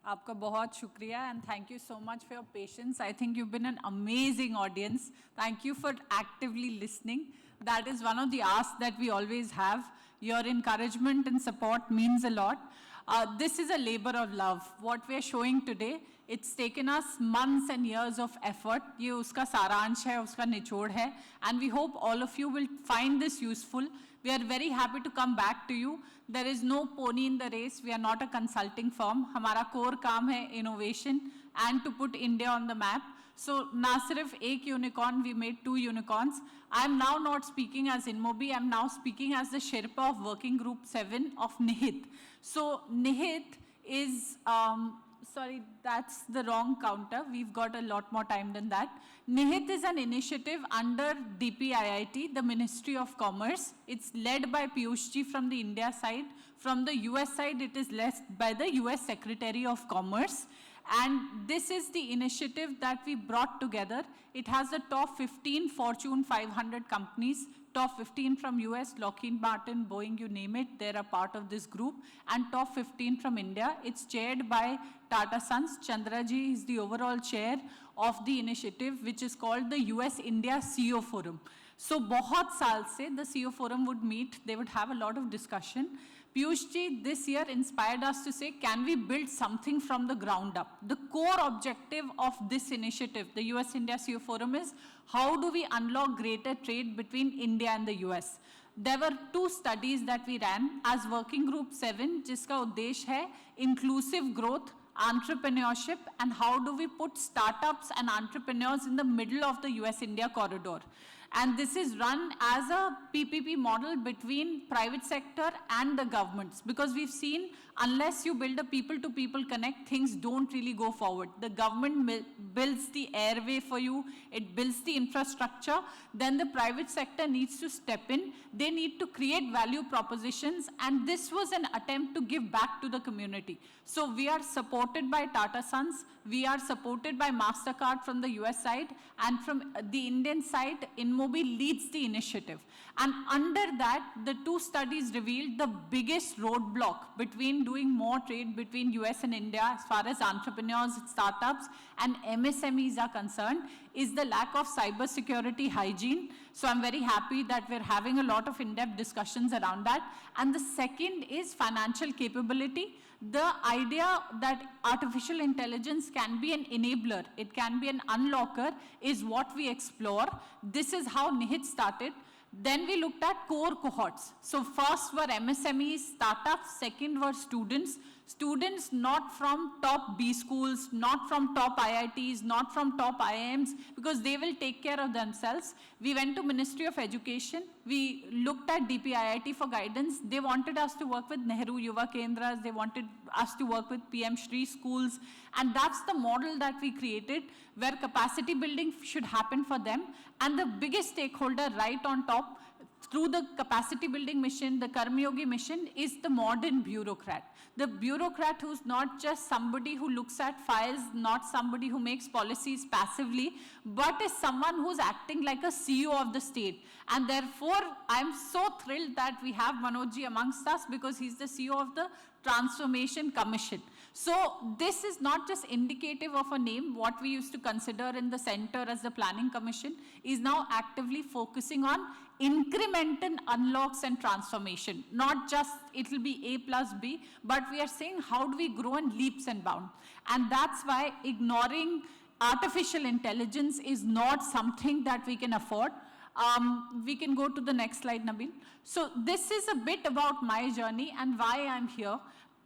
आपका बहुत शुक्रिया and thank you so much for your patience. I think you've been an amazing audience. Thank you for actively listening. That is one of the asks that we always have. Your encouragement and support means a lot. This is a labor of love. What we are showing today, it's taken us months and years of effort. ये उसका सारांश है, उसका निचोड़ है. And we hope all of you will find this useful. We are very happy to come back to you. There is no pony in the race. We are not a consulting firm. हमारा core काम है innovation and to put India on the map. So ना सिर्फ एक unicorn, we made 2 unicorns. I am now not speaking as Inmobi. I am now speaking as the Sherpa of Working Group 7 of NIHIT. So NIHIT is sorry, that's the wrong counter. We've got a lot more time than that. NIHIT is an initiative under DPIIT, the Ministry of Commerce. It's led by Piyush ji from the India side. From the US side, it is led by the US Secretary of Commerce. And this is the initiative that we brought together. It has the top 15 Fortune 500 companies, top 15 from US, Lockheed Martin, Boeing, you name it, they're a part of this group, and top 15 from India. It's chaired by Tata Sons. Chandraji is the overall chair of the initiative, which is called the US-India CEO Forum. So, बहुत साल से the CEO Forum would meet, they would have a lot of discussion. Piyush ji this year inspired us to say, can we build something from the ground up? The core objective of this initiative, the US-India CEO Forum, is how do we unlock greater trade between India and the US? There were 2 studies that we ran as Working Group 7, जिसका उद्देश्य है inclusive growth, entrepreneurship, and how do we put startups and entrepreneurs in the middle of the US-India corridor. And this is run as a PPP model between private sector and the governments, because we've seen unless you build a people-to-people connect, things don't really go forward. The government builds the airway for you, it builds the infrastructure, then the private sector needs to step in, they need to create value propositions, and this was an attempt to give back to the community. So we are supported by Tata Sons, we are supported by MasterCard from the US side, and from the Indian side, Inmobi leads the initiative. And under that, the 2 studies revealed the biggest roadblock between doing more trade between US and India as far as entrepreneurs, startups, and MSMEs are concerned is the lack of cybersecurity hygiene. So I'm very happy that we're having a lot of in-depth discussions around that. And the second is financial capability. The idea that artificial intelligence can be an enabler, it can be an unlocker, is what we explore. This is how NIHIT started. Then we looked at core cohorts. So first were MSMEs, startups, second were students. Students not from top B schools, not from top IITs, not from top IIMs, because they will take care of themselves. We went to Ministry of Education. We looked at DPIIT for guidance. They wanted us to work with Nehru Yuva Kendras. They wanted us to work with PM Shri schools. And that's the model that we created, where capacity building should happen for them. And the biggest stakeholder right on top, through the capacity building mission, the Karmayogi mission, is the modern bureaucrat. The bureaucrat who's not just somebody who looks at files, not somebody who makes policies passively, but is someone who's acting like a CEO of the state. And therefore, I'm so thrilled that we have Manoj ji amongst us, because he's the CEO of the Transformation Commission. So this is not just indicative of a name. What we used to consider in the center as the Planning Commission is now actively focusing on incremental unlocks and transformation. Not just it'll be A plus B, but we are saying how do we grow in leaps and bounds. And that's why ignoring artificial intelligence is not something that we can afford. We can go to the next slide, Nabil. So this is a bit about my journey and why I'm here.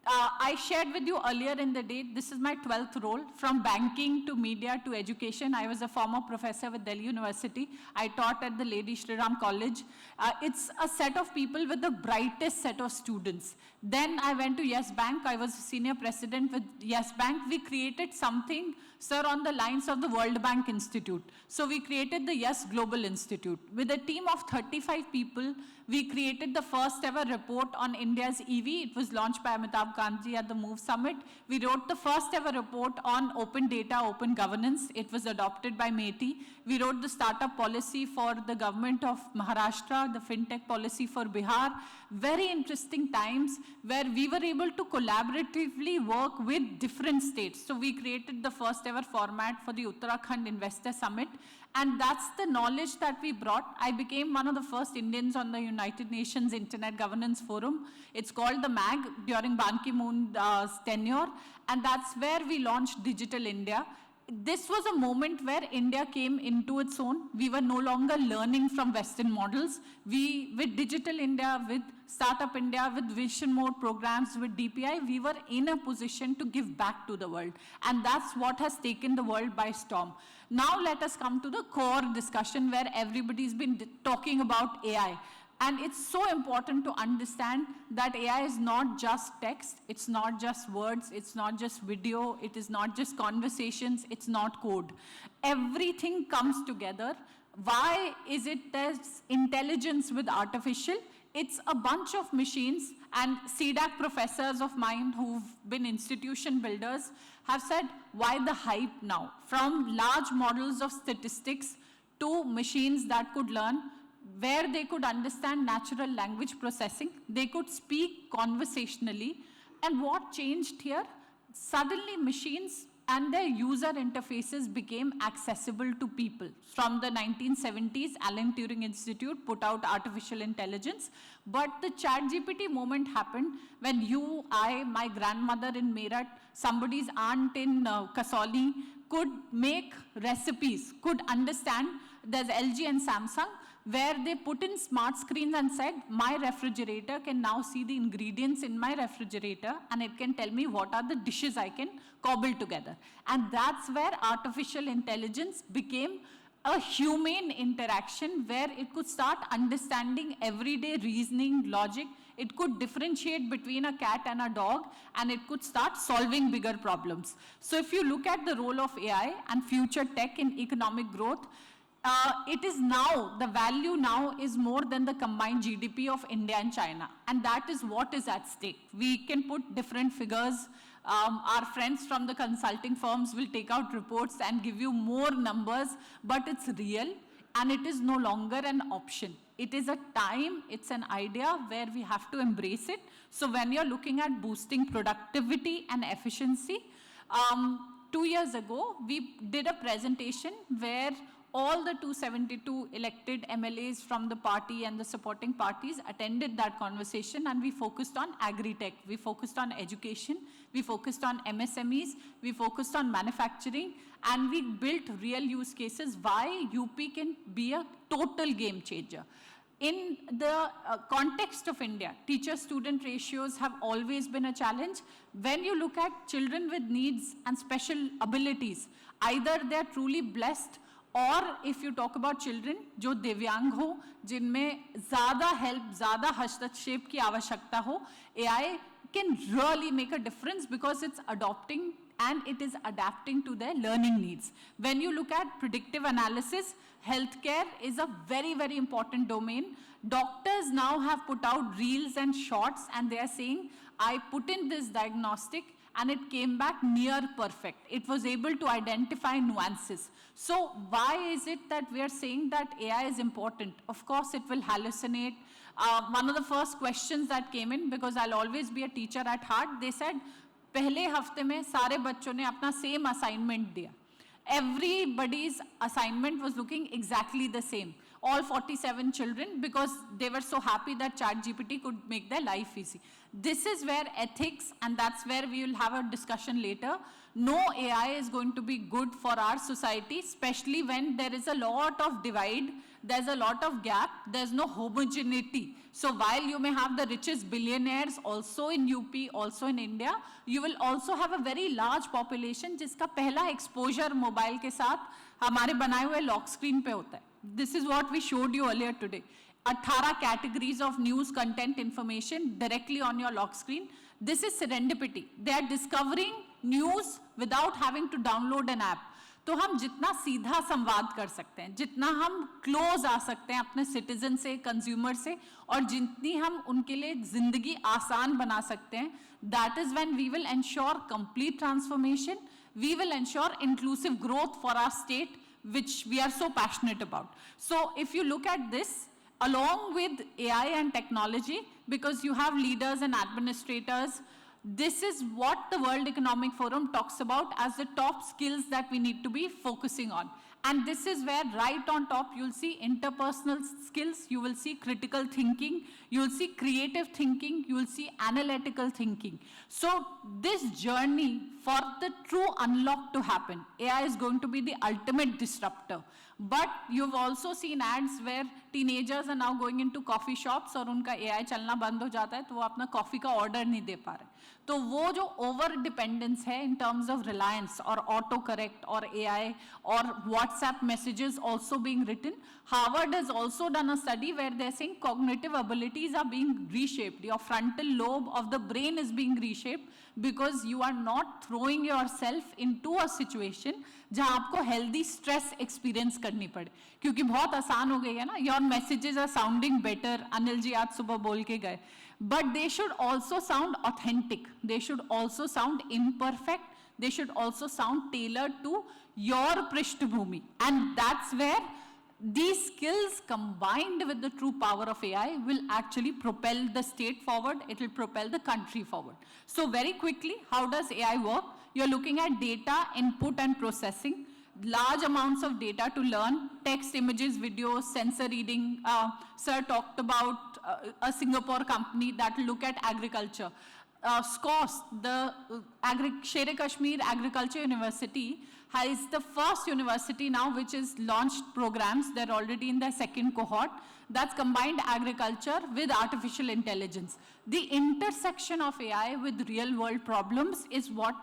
I shared with you earlier in the day, this is my 12th role, from banking to media to education. I was a former professor with Delhi University. I taught at the Lady Shri Ram College. It's a set of people with the brightest set of students. Then I went to Yes Bank. I was a senior president with Yes Bank. We created something, sir, on the lines of the World Bank Institute. So we created the Yes Global Institute. With a team of 35 people, We created the first ever report on India's EV. It was launched by Amitabh Kanji at the MOVE Summit. We wrote the first ever report on open data, open governance. It was adopted by MeitY. We wrote the startup policy for the government of Maharashtra, the fintech policy for Bihar. Very interesting times where we were able to collaboratively work with different states. So we created the first ever format for the Uttarakhand Investor Summit. And that's the knowledge that we brought. I became one of the first Indians on the United Nations Internet Governance Forum. It's called the MAG during Ban Ki-moon's tenure. And that's where we launched Digital India. This was a moment where India came into its own. We were no longer learning from Western models. With Digital India, with Startup India, with Vision Mode programs, with DPI, we were in a position to give back to the world. And that's what has taken the world by storm. Now let us come to the core discussion where everybody's been talking about AI. And it's so important to understand that AI is not just text, it's not just words, it's not just video, it is not just conversations, it's not code. Everything comes together. Why is it there's intelligence with artificial? It's a bunch of machines, and CDAC professors of mine who've been institution builders have said, why the hype now? From large models of statistics to machines that could learn, where they could understand natural language processing, they could speak conversationally. And what changed here? Suddenly machines and their user interfaces became accessible to people. From the 1970s, Alan Turing Institute put out artificial intelligence, but the ChatGPT moment happened when you, I, my grandmother in Meerut, somebody's aunt in Kasauli could make recipes, could understand. There's LG and Samsung, where they put in smart screens and said, my refrigerator can now see the ingredients in my refrigerator, and it can tell me what are the dishes I can cobble together. And that's where artificial intelligence became a humane interaction, where it could start understanding everyday reasoning, logic. It could differentiate between a cat and a dog, and it could start solving bigger problems. So if you look at the role of AI and future tech in economic growth, it is now, the value now is more than the combined GDP of India and China. And that is what is at stake. We can put different figures. Our friends from the consulting firms will take out reports and give you more numbers, but it's real, and it is no longer an option. It is a time, it's an idea where we have to embrace it. So when you're looking at boosting productivity and efficiency, 2 years ago, we did a presentation where all the 272 elected MLAs from the party and the supporting parties attended that conversation, and we focused on agri-tech, we focused on education, we focused on MSMEs, we focused on manufacturing, and we built real use cases why UP can be a total game changer. In the context of India, teacher-student ratios have always been a challenge. When you look at children with needs and special abilities, either they're truly blessed, और if you talk about children जो दिव्यांग हो, जिनमें ज़्यादा help, ज़्यादा हस्तक्षेप की आवश्यकता हो, AI can really make a difference because it's adopting and it is adapting to their learning needs. When you look at predictive analysis, healthcare is a very, very important domain. Doctors now have put out reels and shorts, and they are saying, I put in this diagnostic and it came back near perfect. It was able to identify nuances. So why is it that we are saying that AI is important? Of course, it will hallucinate. One of the first questions that came in, because I'll always be a teacher at heart, they said, पहले हफ्ते में सारे बच्चों ने अपना same assignment दिया. Everybody's assignment was looking exactly the same. All 47 children, because they were so happy that ChatGPT could make their life easy. This is where ethics, and that's where we will have a discussion later. No AI is going to be good for our society, especially when there is a lot of divide, there's a lot of gap, there's no homogeneity. So while you may have the richest billionaires also in UP, also in India, you will also have a very large population जिसका पहला exposure mobile के साथ हमारे बनाए हुए lock screen पे होता है. This is what we showed you earlier today. 18 categories of news content information directly on your lock screen. This is serendipity. They are discovering news without having to download an app. तो हम जितना सीधा संवाद कर सकते हैं, जितना हम क्लोज आ सकते हैं अपने सिटीजन से, कंज्यूमर से, और जितनी हम उनके लिए जिंदगी आसान बना सकते हैं, that is when we will ensure complete transformation, we will ensure inclusive growth for our state, which we are so passionate about. So if you look at this, along with AI and technology, because you have leaders and administrators, this is what the World Economic Forum talks about as the top skills that we need to be focusing on. And this is where right on top you'll see interpersonal skills, you will see critical thinking, you'll see creative thinking, you'll see analytical thinking. So this journey for the true unlock to happen, AI is going to be the ultimate disruptor. But you've also seen ads where teenagers are now going into coffee shops और उनका AI चलना बंद हो जाता है तो वो अपना कॉफी का ऑर्डर नहीं दे पा रहे. तो वो जो ओवर डिपेंडेंस है इन टर्म्स ऑफ रिलायंस और ऑटो करेक्ट और AI और WhatsApp messages also being written, Harvard has also done a study where they're saying cognitive abilities are being reshaped. Your frontal lobe of the brain is being reshaped because you are not throwing yourself into a situation जहां आपको healthy stress experience करनी पड़े, क्योंकि बहुत आसान हो गई है ना. Your messages are sounding better, Anil ji आज सुबह बोल के गए, but they should also sound authentic, they should also sound imperfect, they should also sound tailored to your Prishtbhumi. And that's where these skills combined with the true power of AI will actually propel the state forward, it will propel the country forward. So very quickly, how does AI work? You're looking at data input and processing, large amounts of data to learn, text, images, videos, sensor reading. Sir talked about a Singapore company that will look at agriculture. SCOS, the Sher-e Kashmir Agriculture University, is the first university now which has launched programs. They're already in their second cohort. That's combined agriculture with artificial intelligence. The intersection of AI with real world problems is what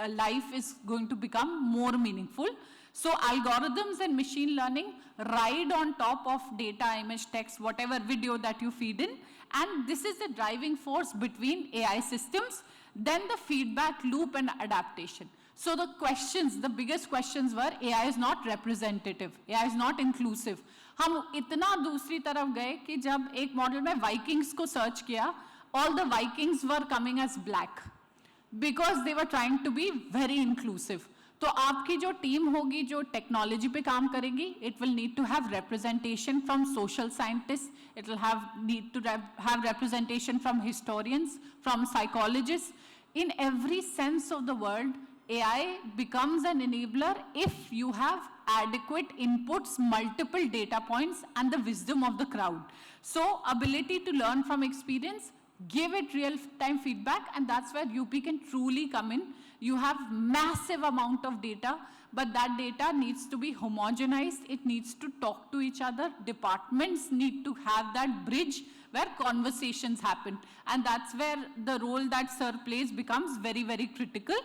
life is going to become more meaningful. So algorithms and machine learning ride on top of data, image, text, whatever video that you feed in. And this is the driving force between AI systems. Then the feedback loop and adaptation. So the questions, the biggest questions were AI is not representative, AI is not inclusive. हम इतना दूसरी तरफ गए कि जब एक model में Vikings को सर्च किया, all the Vikings were coming as black because they were trying to be very inclusive. तो आपकी जो टीम होगी जो टेक्नोलॉजी पे काम करेगी, it will need to have representation from social scientists, it will need to have representation from historians, from psychologists. In every sense of the word, AI becomes an enabler if you have adequate inputs, multiple data points, and the wisdom of the crowd. So ability to learn from experience, give it real-time feedback, and that's where UP can truly come in. You have massive amount of data, but that data needs to be homogenized. It needs to talk to each other. Departments need to have that bridge where conversations happen. And that's where the role that Sir plays becomes very, very critical.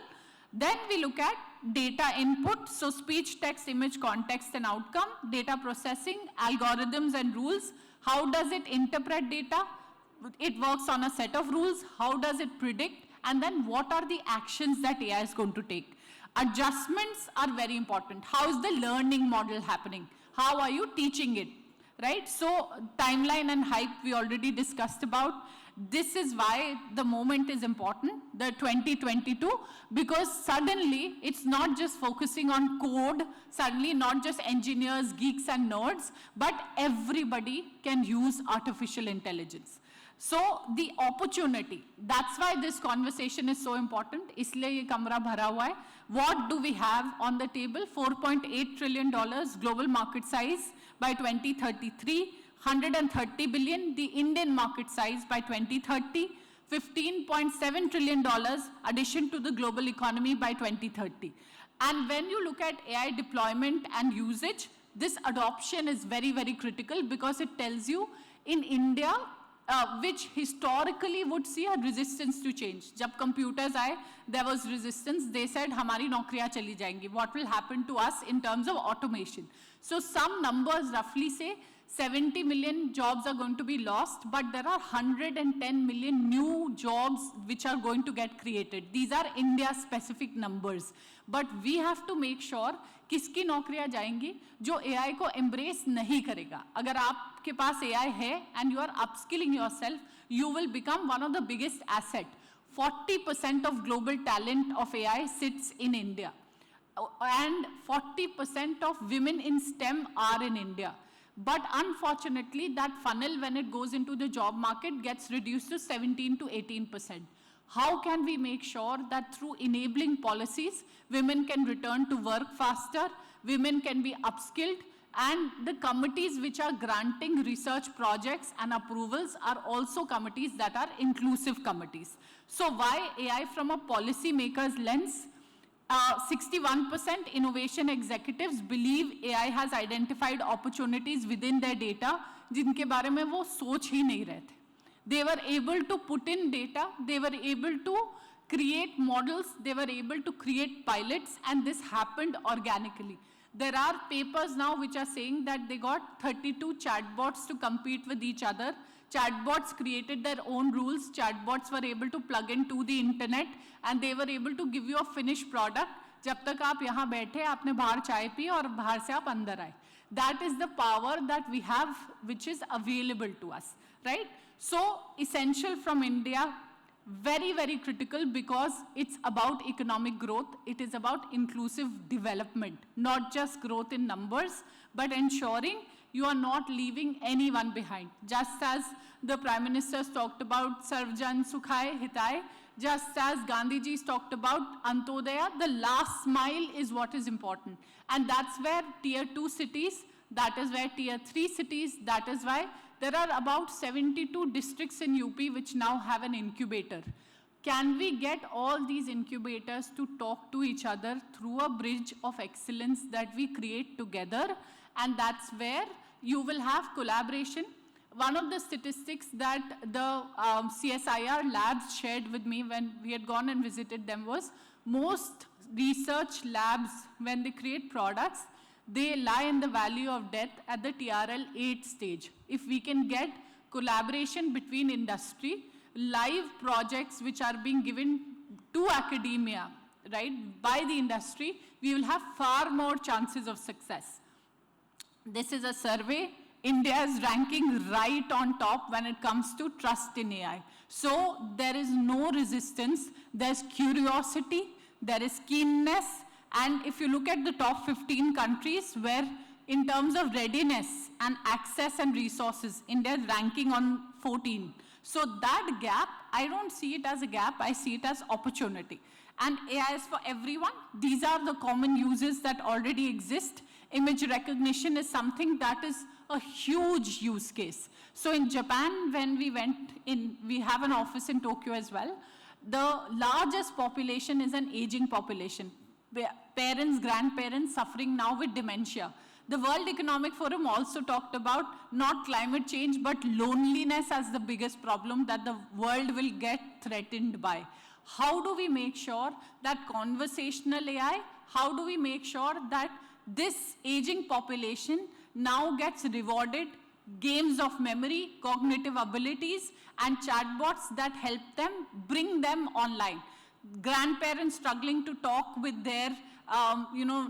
Then we look at data input, so speech, text, image, context, and outcome, data processing, algorithms and rules. How does it interpret data? It works on a set of rules. How does it predict? And then what are the actions that AI is going to take? Adjustments are very important. How is the learning model happening? How are you teaching it, right? So timeline and hype we already discussed about. This is why the moment is important, the 2022, because suddenly it's not just focusing on code, suddenly not just engineers, geeks and nerds, but everybody can use artificial intelligence. So the opportunity, that's why this conversation is so important. इसलिए ये कमरा भरा हुआ है. What do we have on the table? $4.8 trillion global market size by 2033, 130 billion the Indian market size by 2030, $15.7 trillion addition to the global economy by 2030. And when you look at AI deployment and usage, this adoption is very, very critical because it tells you in India, which historically would see a resistance to change. जब computers आए, there was resistance. They said, हमारी नौकरियां चली जाएंगी. What will happen to us in terms of automation? So some numbers roughly say 70 million jobs are going to be lost, but there are 110 million new jobs which are going to get created. These are India-specific numbers. But we have to make sure किसकी नौकरियां जाएंगी जो AI को embrace नहीं करेगा. अगर आपके पास AI है and you are upskilling yourself, you will become one of the biggest asset. 40% of global talent of AI sits in India. And 40% of women in STEM are in India. But unfortunately, that funnel, when it goes into the job market, gets reduced to 17 to 18%. How can we make sure that through enabling policies, women can return to work faster, women can be upskilled, and the committees which are granting research projects and approvals are also committees that are inclusive committees. So why AI from a policy maker's lens? 61% innovation executives believe AI has identified opportunities within their data जिनके बारे में वो सोच ही नहीं रहे थे. They were able to put in data, they were able to create models, they were able to create pilots, and this happened organically. There are papers now which are saying that they got 32 chatbots to compete with each other. Chatbots created their own rules. Chatbots were able to plug into the internet and they were able to give you a finished product. जब तक आप यहाँ बैठे, आपने बाहर चाय P और बाहर से आप अंदर आए. That is the power that we have, which is available to us, right? So essential from India, very, very critical because it's about economic growth. It is about inclusive development, not just growth in numbers, but ensuring you are not leaving anyone behind. Just as the Prime Minister's talked about Sarvjan Sukhay Hitay, just as Gandhiji's talked about Antodaya, the last mile is what is important. And that's where tier 2 cities, that is where tier 3 cities, that is why there are about 72 districts in UP which now have an incubator. Can we get all these incubators to talk to each other through a bridge of excellence that we create together? And that's where you will have collaboration. One of the statistics that the CSIR labs shared with me when we had gone and visited them was most research labs, when they create products, they lie in the valley of death at the TRL 8 stage. If we can get collaboration between industry, live projects which are being given to academia, right, by the industry, we will have far more chances of success. This is a survey. India is ranking right on top when it comes to trust in AI. So there is no resistance, there's curiosity, there is keenness, and if you look at the top 15 countries where in terms of readiness and access and resources, India is ranking on 14. So that gap, I don't see it as a gap, I see it as opportunity. And AI is for everyone. These are the common uses that already exist. Image recognition is something that is a huge use case. So in Japan, when we went in, we have an office in Tokyo as well. The largest population is an aging population. Parents, grandparents suffering now with dementia. The World Economic Forum also talked about not climate change, but loneliness as the biggest problem that the world will get threatened by. How do we make sure that conversational AI, how do we make sure that this aging population now gets rewarded games of memory, cognitive abilities, and chatbots that help them bring them online? Grandparents struggling to talk with their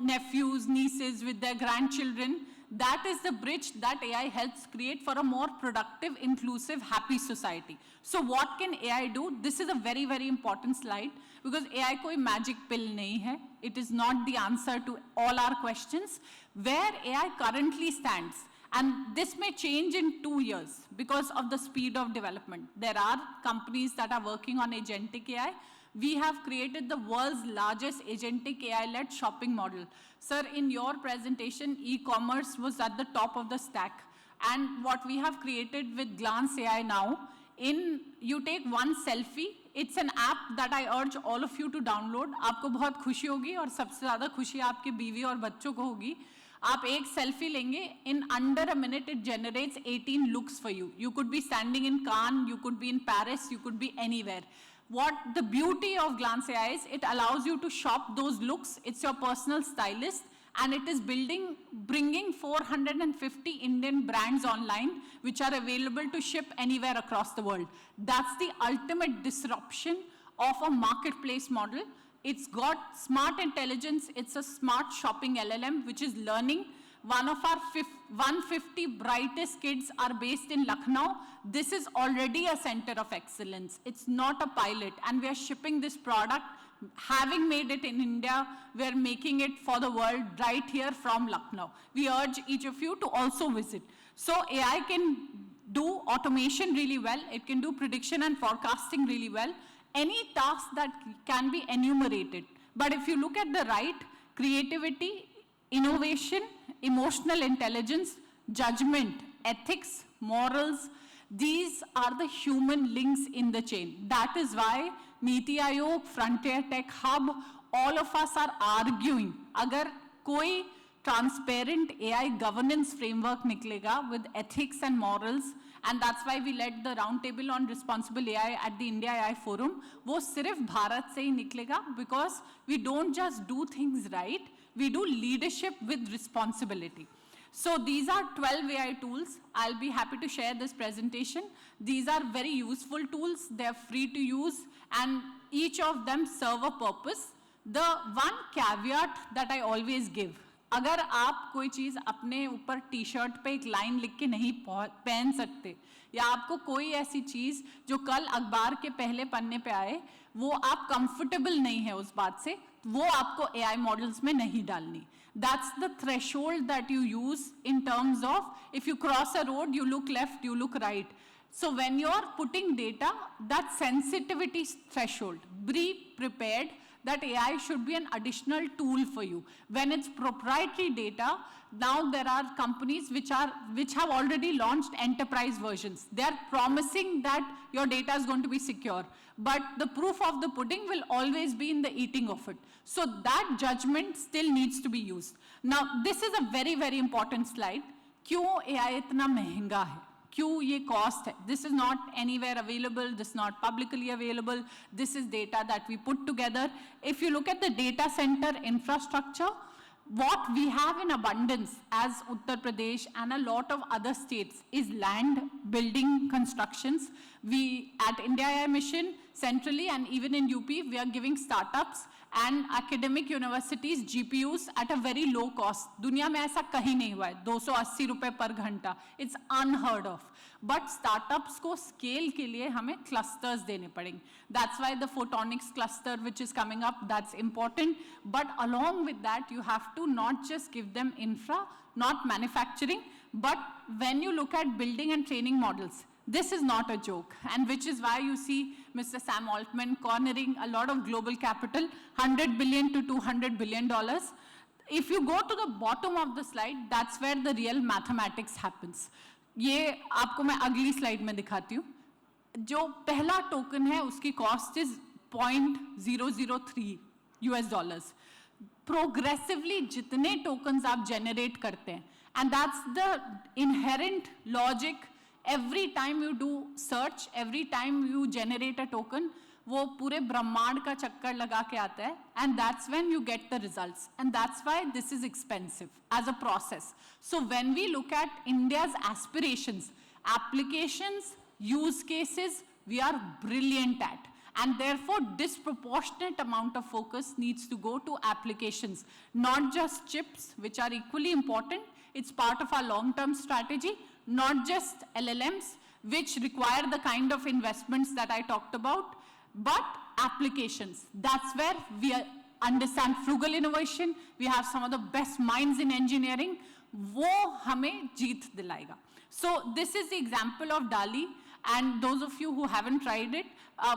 nephews, nieces, with their grandchildren. That is the bridge that AI helps create for a more productive, inclusive, happy society. So what can AI do? This is a very, very important slide because AI koi magic pill nahi hai. It is not the answer to all our questions. Where AI currently stands, and this may change in 2 years because of the speed of development. There are companies that are working on agentic AI. We have created the world's largest agentic AI-led shopping model. Sir, in your presentation, e-commerce was at the top of the stack. And what we have created with Glance AI now, you take one selfie, it's an app that I urge all of you to download. आपको बहुत खुशी होगी और सबसे ज़्यादा खुशी आपके बीवी और बच्चों को होगी. आप एक selfie लेंगे, in under a minute it generates 18 looks for you. You could be standing in Cannes, you could be in Paris, you could be anywhere. What the beauty of Glance AI is, it allows you to shop those looks. It's your personal stylist, and it is bringing 450 Indian brands online, which are available to ship anywhere across the world. That's the ultimate disruption of a marketplace model. It's got smart intelligence. It's a smart shopping LLM, which is learning. One of our 150 brightest kids are based in Lucknow. This is already a center of excellence. It's not a pilot, and we are shipping this product. Having made it in India, we are making it for the world right here from Lucknow. We urge each of you to also visit. So AI can do automation really well. It can do prediction and forecasting really well. Any task that can be enumerated. But if you look at the right, creativity, innovation, emotional intelligence, judgment, ethics, morals, these are the human links in the chain. That is why Niti Aayog, Frontier Tech Hub, all of us are arguing, agar koi transparent AI governance framework niklega with ethics and morals, and that's why we led the roundtable on responsible AI at the India AI Forum, wo sirf Bharat se hi niklega, because we don't just do things right, we do leadership with responsibility. So these are 12 AI tools. I'll be happy to share this presentation. These are very useful tools. They're free to use, and each of them serve a purpose. The one caveat that I always give, अगर आप कोई चीज़ अपने ऊपर T-shirt पे एक line लिख के नहीं पहन सकते, या आपको कोई ऐसी चीज़ जो कल अखबार के पहले पन्ने पे आए, वो आप कंफर्टेबल नहीं है उस बात से, वो आपको AI मॉडल्स में नहीं डालनी. That's the threshold that you use in terms of if you cross a road, you look left, you look right. So when you're putting data, that sensitivity threshold, be prepared that AI should be an additional tool for you. When it's proprietary data, now there are companies which have already launched enterprise versions. They are promising that your data is going to be secure, but the proof of the pudding will always be in the eating of it. So that judgment still needs to be used. Now, this is a very, very important slide. क्यों AI इतना महंगा है? क्यों ये cost है? This is not anywhere available. This is not publicly available. This is data that we put together. If you look at the data center infrastructure, what we have in abundance as Uttar Pradesh and a lot of other states is land, building, constructions. We, at India AI Mission, centrally and even in UP, we are giving startups and academic universities GPUs at a very low cost. दुनिया में ऐसा कहीं नहीं हुआ है, 280 रुपए per घंटा. It's unheard of. But startups को scale के लिए हमें clusters देने पड़ेंगे. That's why the photonics cluster which is coming up, that's important. But along with that, you have to not just give them infra, not manufacturing, but when you look at building and training models, this is not a joke, and which is why you see Mr. Sam Altman cornering a lot of global capital, $100 billion to $200 billion. If you go to the bottom of the slide, that's where the real mathematics happens. ये आपको मैं अगली slide में दिखाती हूँ. जो पहला token है उसकी cost is 0.003 US dollars. Progressively जितने टोकन्स आप जनरेट करते हैं, and that's the inherent logic. Every time you do search, every time you generate a token, वो पूरे ब्रह्मांड का चक्कर लगा के आता है, and that's when you get the results. And that's why this is expensive as a process. So when we look at India's aspirations, applications, use cases, we are brilliant at. And therefore, disproportionate amount of focus needs to go to applications, not just chips, which are equally important. It's part of our long-term strategy, not just LLMs, which require the kind of investments that I talked about, but applications. That's where we understand frugal innovation. We have some of the best minds in engineering. वो हमें जीत दिलाएगा. So this is the example of DALL-E. And those of you who haven't tried it,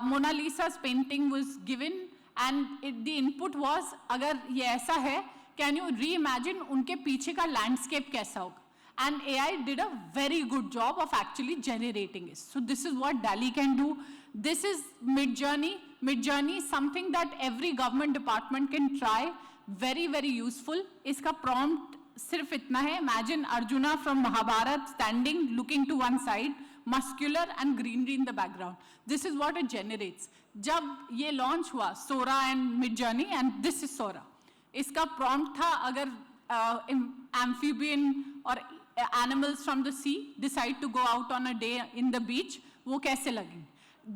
Mona Lisa's painting was given, and the input was, अगर ये ऐसा है, can you reimagine उनके पीछे का landscape कैसा होगा? And AI did a very good job of actually generating it. So this is what DALL-E can do. This is Midjourney. Midjourney is something that every government department can try. Very, very useful. इसका prompt सिर्फ इतना है. Imagine Arjuna from Mahabharata standing, looking to one side, muscular and greenery in the background. This is what it generates. जब ये launch हुआ, Sora and Midjourney, and this is Sora. इसका prompt था, अगर amphibian or animals from the sea decide to go out on a day in the beach, वो कैसे लगेंगे?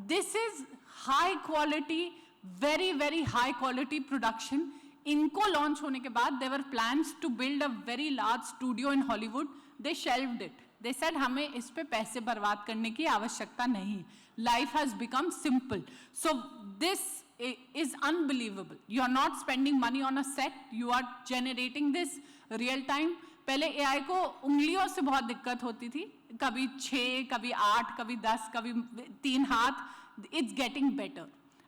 This is high quality, very, very high quality production. इनको launch होने के बाद, there were plans to build a very large studio in Hollywood. They shelved it. They said, हमें इस पे पैसे बर्बाद करने की आवश्यकता नहीं. Life has become simple. So this is unbelievable. You are not spending money on a set. You are generating this real time. पहले AI को उंगलियों से बहुत दिक्कत होती थी. कभी 6, कभी 8, कभी 10, कभी 3 हाथ. It's getting better.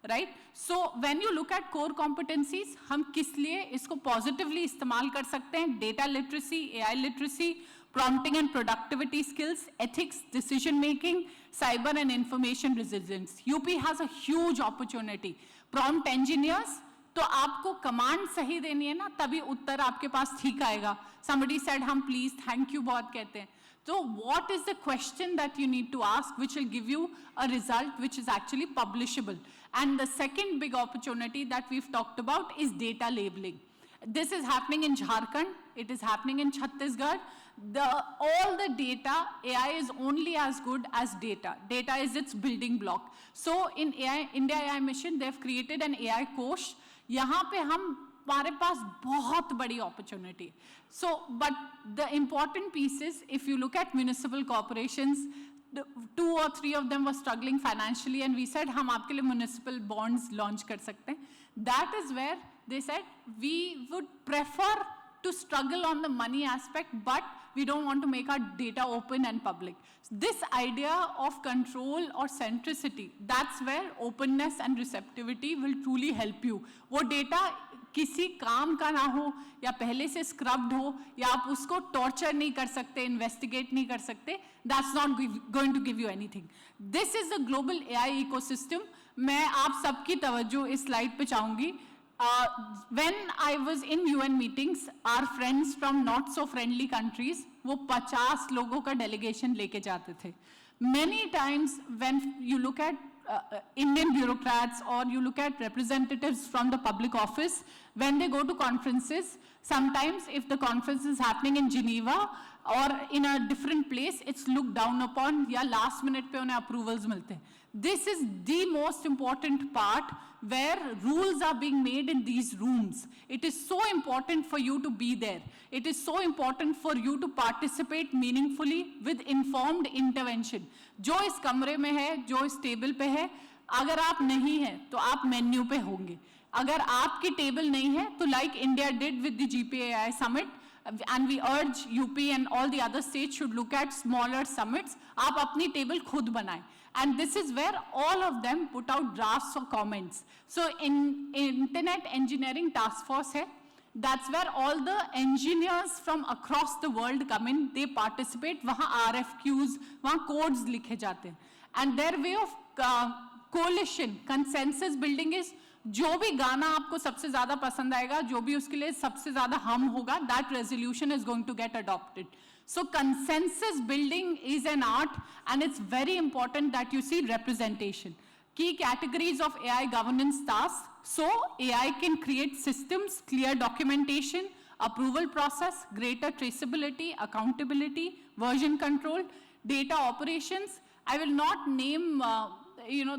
Right? So when you look at core competencies, हम किस लिए इसको positively इस्तेमाल कर सकते हैं? Data literacy, AI literacy, prompting and productivity skills, ethics, decision making, cyber and information resilience. UP has a huge opportunity. Prompt engineers, तो आपको command सही देनी है ना, तभी उत्तर आपके पास ठीक आएगा. Somebody said हम please, thank you बहुत कहते हैं. So what is the question that you need to ask which will give you a result which is actually publishable? And the second big opportunity that we've talked about is data labeling. This is happening in Jharkhand. It is happening in Chhattisgarh. All the data, AI is only as good as data. Data is its building block. So in India AI Mission, they've created an AI course. यहाँ पे हमारे पास बहुत बड़ी opportunity. So, but the important piece is, if you look at municipal corporations, 2 or 3 of them were struggling financially, and we said, हम आपके लिए municipal bonds launch कर सकते हैं. That is where they said, we would prefer to struggle on the money aspect, but we don't want to make our data open and public. This idea of control or centricity, that's where openness and receptivity will truly help you. वो data किसी काम का ना हो, या पहले से scrubbed हो, या आप उसको torture नहीं कर सकते, investigate नहीं कर सकते, that's not going to give you anything. This is the global AI ecosystem. मैं आप सबकी तवज्जो इस slide पे चाहूँगी. When I was in UN meetings, our friends from not so friendly countries, वो 50 लोगों का delegation लेके जाते थे. Many times when you look at Indian bureaucrats or you look at representatives from the public office, when they go to conferences, sometimes if the conference is happening in Geneva or in a different place, it's looked down upon, या last minute पे उन्हें approvals मिलते हैं. This is the most important part where rules are being made in these rooms. It is so important for you to be there. It is so important for you to participate meaningfully with informed intervention. जो इस कमरे में है, जो इस table पे है, अगर आप नहीं हैं, तो आप मेन्यू पे होंगे. अगर आपकी टेबल नहीं है, तो like India did with the GPAI summit, and we urge UP and all the other states should look at smaller summits, आप अपनी टेबल खुद बनाएं. And this is where all of them put out drafts or comments. So in Internet Engineering Task Force hai, that's where all the engineers from across the world come in, they participate, वहाँ RFQs, वहाँ codes लिखे जाते हैं. And their way of coalition, consensus building is, जो भी गाना आपको सबसे ज़्यादा पसंद आएगा, जो भी उसके लिए सबसे ज़्यादा हम होगा, that resolution is going to get adopted. So consensus building is an art, and it's very important that you see representation. Key categories of AI governance tasks. So AI can create systems, clear documentation, approval process, greater traceability, accountability, version control, data operations. I will not name,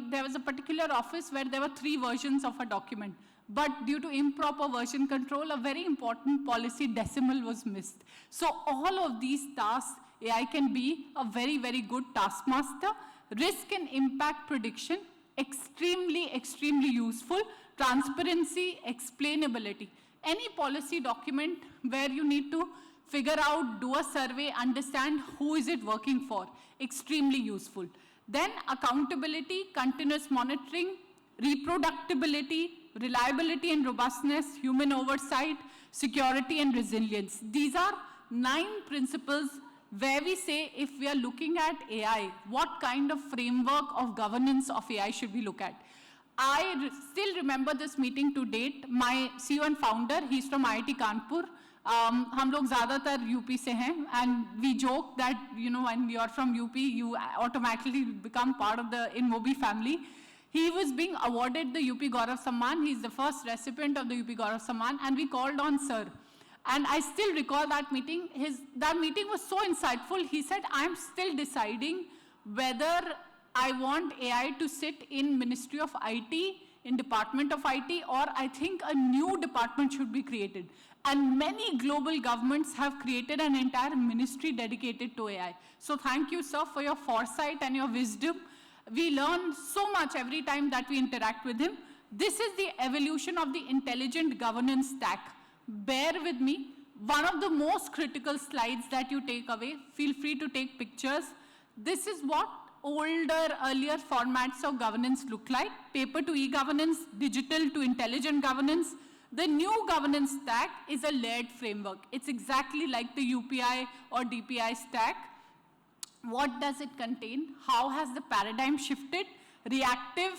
there was a particular office where there were 3 versions of a document. But due to improper version control, a very important policy decimal was missed. So all of these tasks, AI can be a very, very good taskmaster. Risk and impact prediction, extremely, extremely useful. Transparency, explainability. Any policy document where you need to figure out, do a survey, understand who is it working for, extremely useful. Then accountability, continuous monitoring, reproducibility, reliability and robustness, human oversight, security and resilience. These are 9 principles where we say, if we are looking at AI, what kind of framework of governance of AI should we look at? I still remember this meeting to date. My CEO and founder, he's from IIT Kanpur. हम लोग ज़्यादातर UP से हैं, and we joke that, when you are from UP, you automatically become part of the InMobi family. He was being awarded the UP Gaurav Samman. He's the first recipient of the UP Gaurav Samman, and we called on Sir. And I still recall that meeting. That meeting was so insightful. He said, I'm still deciding whether I want AI to sit in Ministry of IT, in Department of IT, or I think a new department should be created. And many global governments have created an entire ministry dedicated to AI. So thank you, sir, for your foresight and your wisdom. We learn so much every time that we interact with him. This is the evolution of the intelligent governance stack. Bear with me. One of the most critical slides that you take away, feel free to take pictures. This is what earlier formats of governance look like. Paper to e-governance, digital to intelligent governance. The new governance stack is a layered framework. It's exactly like the UPI or DPI stack. What does it contain? How has the paradigm shifted? Reactive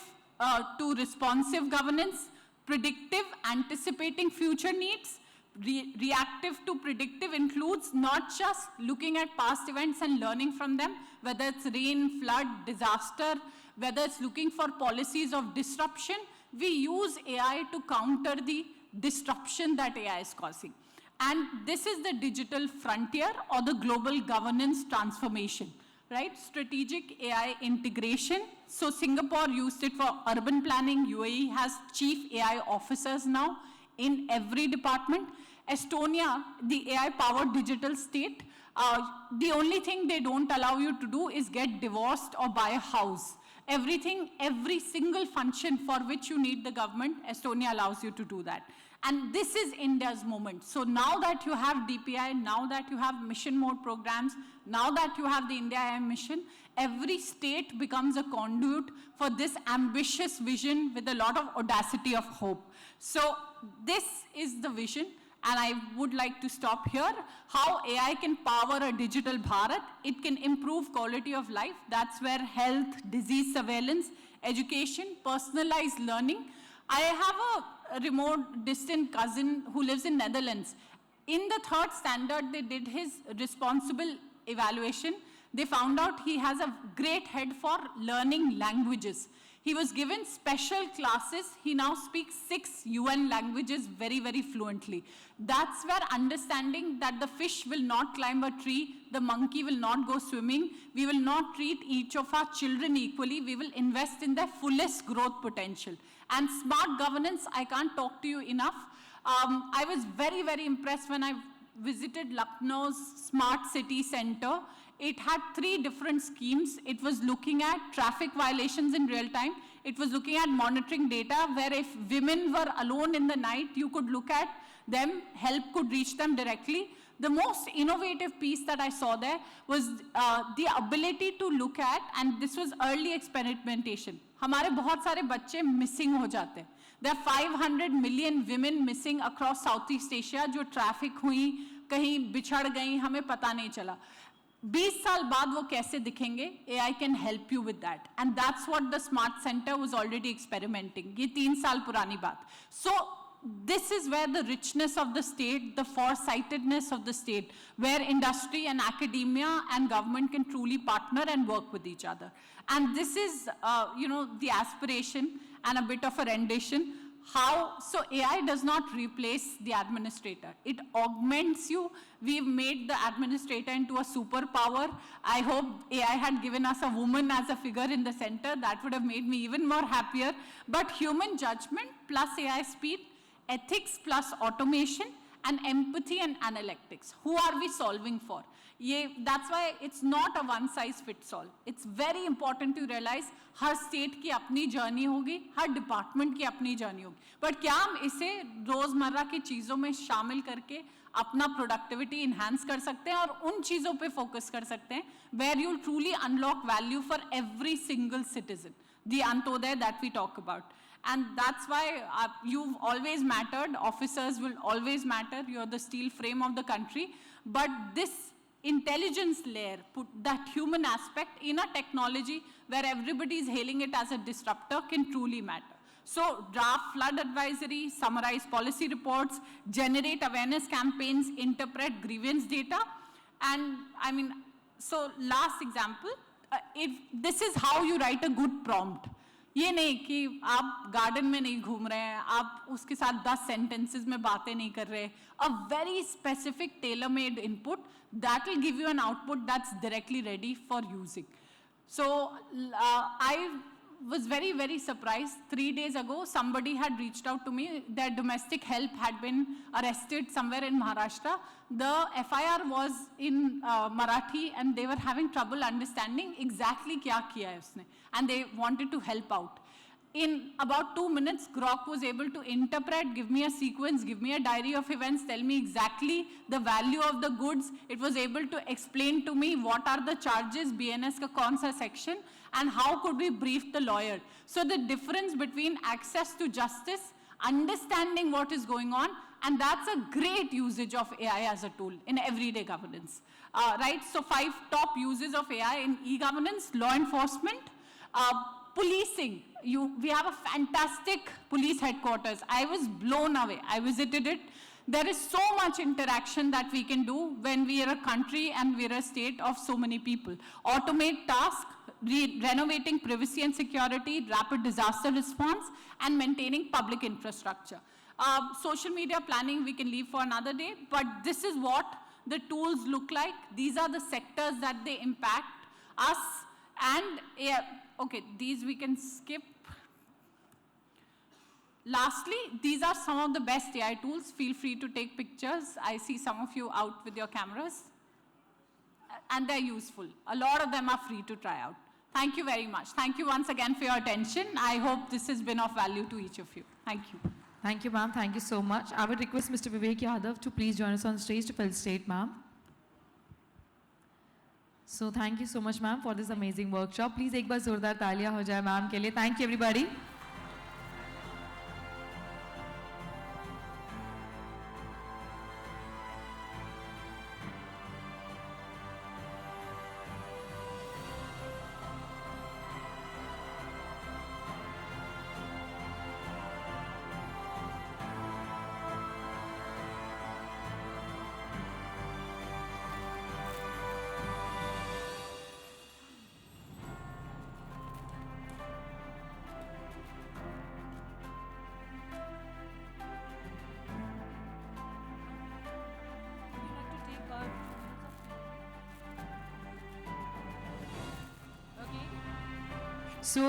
to responsive governance, predictive, anticipating future needs. Reactive to predictive includes not just looking at past events and learning from them, whether it's rain, flood, disaster, whether it's looking for policies of disruption. We use AI to counter the disruption that AI is causing. And this is the digital frontier or the global governance transformation, right? Strategic AI integration. So Singapore used it for urban planning. UAE has chief AI officers now in every department. Estonia, the AI-powered digital state, the only thing they don't allow you to do is get divorced or buy a house. Everything, every single function for which you need the government, Estonia allows you to do that. And this is India's moment. So now that you have DPI, now that you have mission mode programs, now that you have the India AI mission, every state becomes a conduit for this ambitious vision with a lot of audacity of hope. So this is the vision. And I would like to stop here. How AI can power a digital Bharat. It can improve quality of life. That's where health, disease surveillance, education, personalized learning. I have a remote, distant cousin who lives in Netherlands. In the third standard, they did his responsible evaluation. They found out he has a great head for learning languages. He was given special classes. He now speaks 6 UN languages very, very fluently. That's where understanding that the fish will not climb a tree, the monkey will not go swimming, we will not treat each of our children equally, we will invest in their fullest growth potential. And smart governance, I can't talk to you enough. I was very, very impressed when I visited Lucknow's Smart City Center. It had 3 different schemes. It was looking at traffic violations in real time. It was looking at monitoring data, where if women were alone in the night, you could look at them, help could reach them directly. The most innovative piece that I saw there was the ability to look at, and this was early experimentation. हमारे बहुत सारे बच्चे missing हो जाते हैं. There are 500 million women missing across Southeast Asia, जो traffic हुई, कहीं बिछड़ गई, हमें पता नहीं चला. 20 साल बाद वो कैसे दिखेंगे? AI can help you with that. And that's what the Smart Center was already experimenting. ये 3 साल पुरानी बात. So this is where the richness of the state, the foresightedness of the state, where industry and academia and government can truly partner and work with each other. And this is, the aspiration and a bit of a rendition. So AI does not replace the administrator. It augments you. We've made the administrator into a superpower. I hope AI had given us a woman as a figure in the center. That would have made me even more happier. But human judgment plus AI speed, ethics plus automation, and empathy and analytics. Who are we solving for? That's why it's not a one-size-fits-all. It's very important to realize her state की अपनी journey होगी, हर department की अपनी journey होगी. But क्या हम इसे रोजमर्रा की चीज़ों में शामिल करके अपना प्रोडक्टिविटी इन्हांस कर सकते हैं और उन चीज़ों पे फोकस कर सकते हैं where you'll truly unlock value for every single citizen, the Antodaya that we talk about. And that's why you've always mattered. Officers will always matter. You're the steel frame of the country. But this intelligence layer, put that human aspect in a technology where everybody is hailing it as a disruptor, can truly matter. So draft flood advisory, summarize policy reports, generate awareness campaigns, interpret grievance data. And so last example, if this is how you write a good prompt. ये नहीं कि आप garden में नहीं घूम रहे हैं, आप उसके साथ 10 सेंटेंसेस में बातें नहीं कर रहे. A very specific tailor-made input that will give you an output that's directly ready for using. So I was very, very surprised. 3 days ago, somebody had reached out to me. Their domestic help had been arrested somewhere in Maharashtra. The FIR was in Marathi, and they were having trouble understanding exactly kya kiya hai usne. And they wanted to help out. In about 2 minutes, Grok was able to interpret, give me a sequence, give me a diary of events, tell me exactly the value of the goods. It was able to explain to me what are the charges, BNS ka kaun sa section, and how could we brief the lawyer. So the difference between access to justice, understanding what is going on, and that's a great usage of AI as a tool in everyday governance. Right, so 5 top uses of AI in e-governance: law enforcement, policing. We have a fantastic police headquarters. I was blown away. I visited it. There is so much interaction that we can do when we are a country and we are a state of so many people. Automate tasks, renovating privacy and security, rapid disaster response, and maintaining public infrastructure. Social media planning we can leave for another day, but this is what the tools look like. These are the sectors that they impact us. And okay, these we can skip. Lastly, these are some of the best AI tools. Feel free to take pictures. I see some of you out with your cameras. And they're useful. A lot of them are free to try out. Thank you very much. Thank you once again for your attention. I hope this has been of value to each of you. Thank you. Thank you, ma'am. Thank you so much. I would request Mr. Vivek Yadav to please join us on stage to felicitate ma'am. So thank you so much, ma'am, for this amazing workshop. Please एक बार जोरदार तालियां हो जाए ma'am के लिए. Thank you, everybody. So,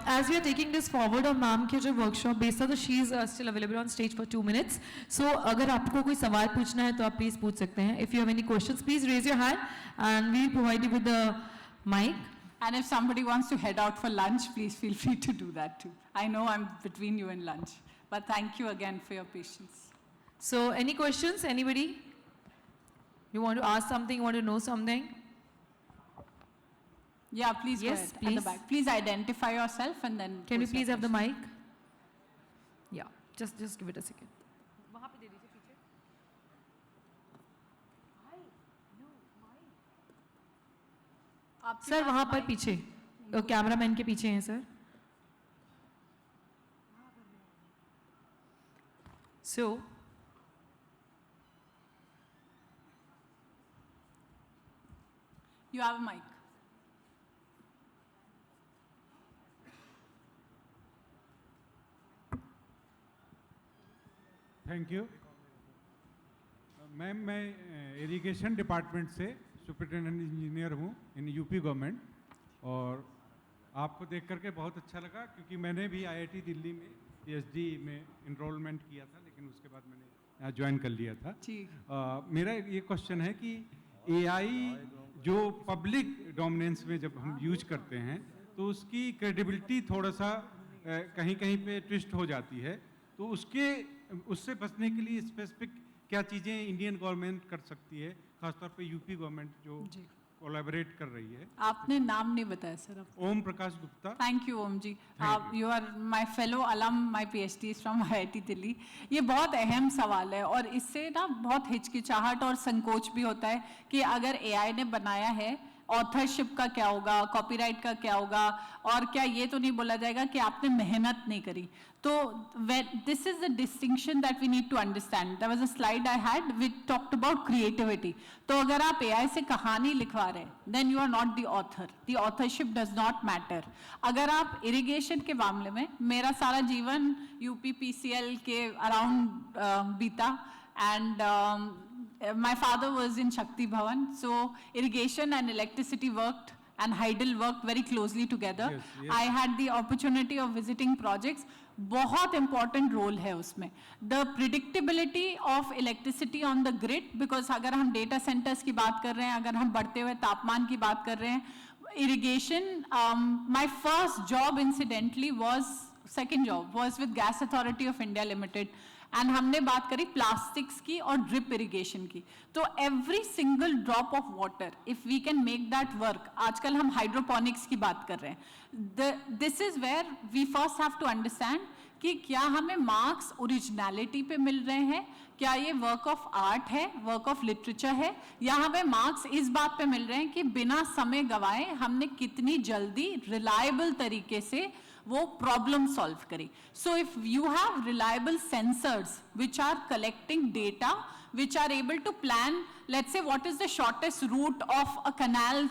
as we are taking this forward on ma'am के जो workshop based था, she is still available on stage for 2 minutes. So, अगर आपको कोई सवाल पूछना है तो आप please पूछ सकते हैं. If you have any questions, please raise your hand and we'll provide you with the mic. And if somebody wants to head out for lunch, please feel free to do that too. I know I'm between you and lunch, but thank you again for your patience. So, any questions? Anybody? You want to ask something? You want to know something? Yeah, please yes, go ahead. Please. At the back. Please identify yourself and then. Can we please have the mic? Yeah, just give it a second. Sir वहाँ पर पीछे cameraman के पीछे हैं sir. So you have a mic. Thank you ma'am. मैं irrigation department से superintendent engineer हूँ in UP government, और आपको देख करके बहुत अच्छा लगा क्योंकि मैंने भी आईआईटी दिल्ली में पीएचडी में इनरोलमेंट किया था, लेकिन उसके बाद मैंने यहाँ ज्वाइन कर लिया था. मेरा ये क्वेश्चन है कि एआई जो पब्लिक डोमिनेंस में जब हम यूज करते हैं तो उसकी क्रेडिबिलिटी थोड़ा सा कहीं कहीं पे ट्विस्ट हो जाती है, तो उससे बचने के लिए स्पेसिफिक क्या चीज़ें इंडियन गवर्नमेंट कर सकती है, खासतौर पे यूपी गवर्नमेंट जो कोलैबोरेट कर रही है. आपने नाम नहीं बताया sir. Om Prakash Gupta. Thank you Om ji. You are my fellow alum, my PhD from IIT Delhi. ये बहुत अहम सवाल है और इससे ना बहुत हिचकिचाहट और संकोच भी होता है कि अगर एआई ने बनाया है ऑथरशिप का क्या होगा, कॉपीराइट का क्या होगा, और क्या ये तो नहीं बोला जाएगा कि आपने मेहनत नहीं करी. तो this is the distinction that we need to understand. There was a slide I had which talked about creativity. तो अगर आप AI से कहानी लिखवा रहे हैं, then you are not the author. The authorship does not matter. अगर आप irrigation के मामले में, मेरा सारा जीवन UPPCL के around बीता, and my father was in Shakti Bhavan, so irrigation and electricity worked, and Heidel worked very closely together. Yes, yes. I had the opportunity of visiting projects. बहुत important role है उसमें. The predictability of electricity on the grid, because अगर हम data centers की बात कर रहे हैं, अगर हम बढ़ते हुए तापमान की बात कर रहे हैं, irrigation, my first job incidentally second job was with Gas Authority of India Limited. And हमने बात करी प्लास्टिक्स की और ड्रिप इरिगेशन की. तो every single drop of water, if we can make that work, आजकल हम हाइड्रोपोनिक्स की बात कर रहे हैं. This is where we first have to understand कि क्या हमें मार्क्स ओरिजिनलिटी पे मिल रहे हैं, क्या ये वर्क ऑफ आर्ट है, वर्क ऑफ लिटरेचर है, या हमें मार्क्स इस बात पे मिल रहे हैं कि बिना समय गवाए हमने कितनी जल्दी रिलायबल तरीके से वो प्रॉब्लम सॉल्व करी. So if you have reliable sensors which are collecting data, which are able to plan, let's say what is the shortest route of a canal,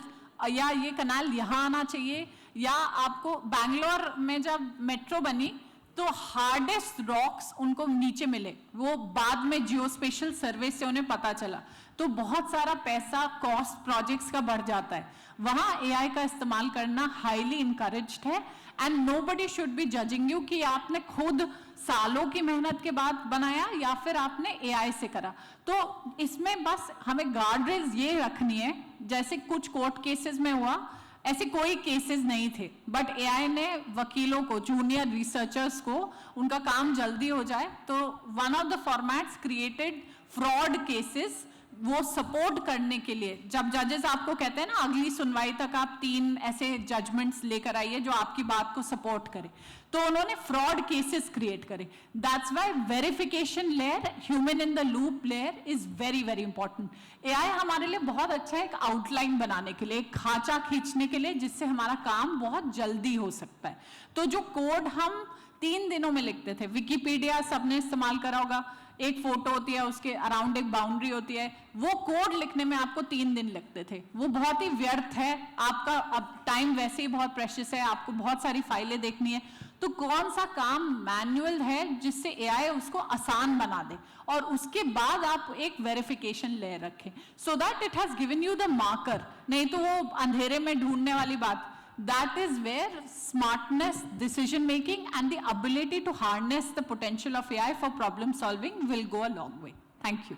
या ये कैनाल यहाँ आना चाहिए, या आपको बैंगलोर में जब मेट्रो बनी तो हार्डेस्ट रॉक्स उनको नीचे मिले, वो बाद में जियोस्पेशल सर्वे से उन्हें पता चला. तो बहुत सारा पैसा कॉस्ट प्रोजेक्ट्स का बढ़ जाता है. वहां AI का इस्तेमाल करना हाईली इनकरेज्ड है, and nobody should be judging you कि आपने खुद सालों की मेहनत के बाद बनाया या फिर आपने AI से करा. तो इसमें बस हमें गार्ड रेल्स ये रखनी है, जैसे कुछ कोर्ट केसेस में हुआ, ऐसे कोई केसेस नहीं थे, बट AI ने वकीलों को, जूनियर रिसर्चर्स को, उनका काम जल्दी हो जाए, तो one of the formats created fraud cases, वो सपोर्ट करने के लिए. जब जजेस आपको कहते हैं ना अगली सुनवाई तक आप 3 ऐसे जजमेंट्स लेकर आइए जो आपकी बात को सपोर्ट करे, तो उन्होंने फ्रॉड केसेस क्रिएट करे. That's why verification layer, human in the loop layer is very very important. AI हमारे लिए बहुत अच्छा है एक आउटलाइन बनाने के लिए, एक खांचा खींचने के लिए, जिससे हमारा काम बहुत जल्दी हो सकता है. तो जो कोड हम 3 दिनों में लिखते थे, विकिपीडिया सबने इस्तेमाल करा होगा, एक फोटो होती है, उसके अराउंड एक बाउंड्री होती है, वो कोड लिखने में आपको 3 दिन लगते थे. वो बहुत ही व्यर्थ है, आपका अब टाइम वैसे ही बहुत प्रेशियस है, आपको बहुत सारी फाइलें देखनी है. तो कौन सा काम मैनुअल है जिससे AI उसको आसान बना दे, और उसके बाद आप एक वेरिफिकेशन लेयर रखें, so that it has given you the marker. नहीं तो वो अंधेरे में ढूंढने वाली बात. That is where smartness, decision making, and the ability to harness the potential of AI for problem solving will go a long way. Thank you.